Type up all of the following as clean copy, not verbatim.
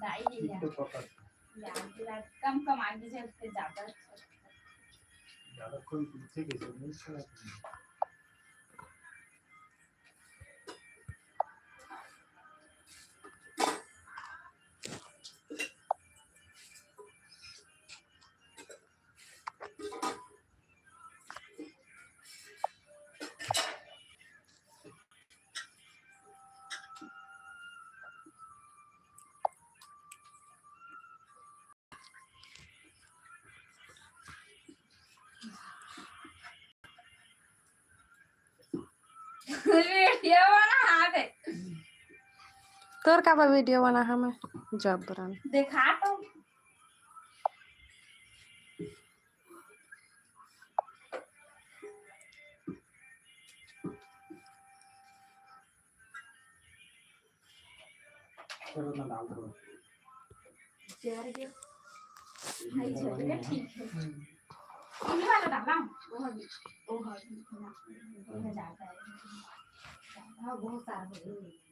दाई जी यार कम कम आगे से उसके ज्यादा कोई पीछे के नहीं सुना वीडियो बना दे तोर का वीडियो बना हमें जब बरान दिखा तो चलो ना डाल दो यार ये हाई चल ठीक है ये वाला डालना वो जाता है हाँ बहुत सारा है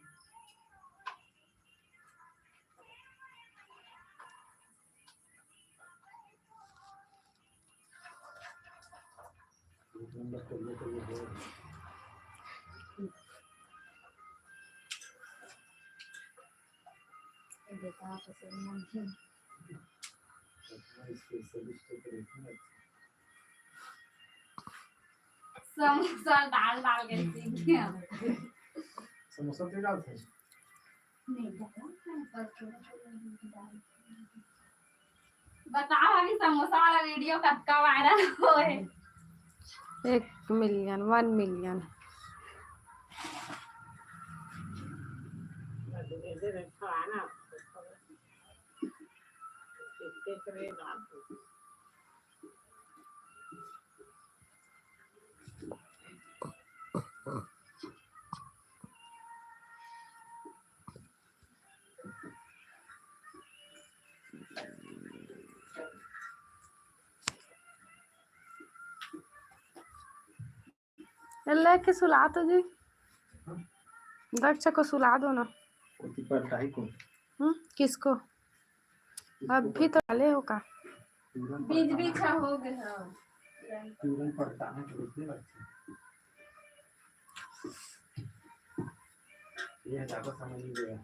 नंबर को ये देखा तो सही इसके सर्विस तो करेंगे समोसा डाल डाल के सीख गया समोसा तो डालते हैं नहीं बताओ अभी समोसा वाला वीडियो कब का वायरल होए 1 मिलियन 1 मिलियन अल्लाह के सुला तो जी दक्ष को सुला दो ना किसको अभी तो डाले हो का बीच बीच हो गया तुरंत पड़ता है ये ज्यादा समझ नहीं गया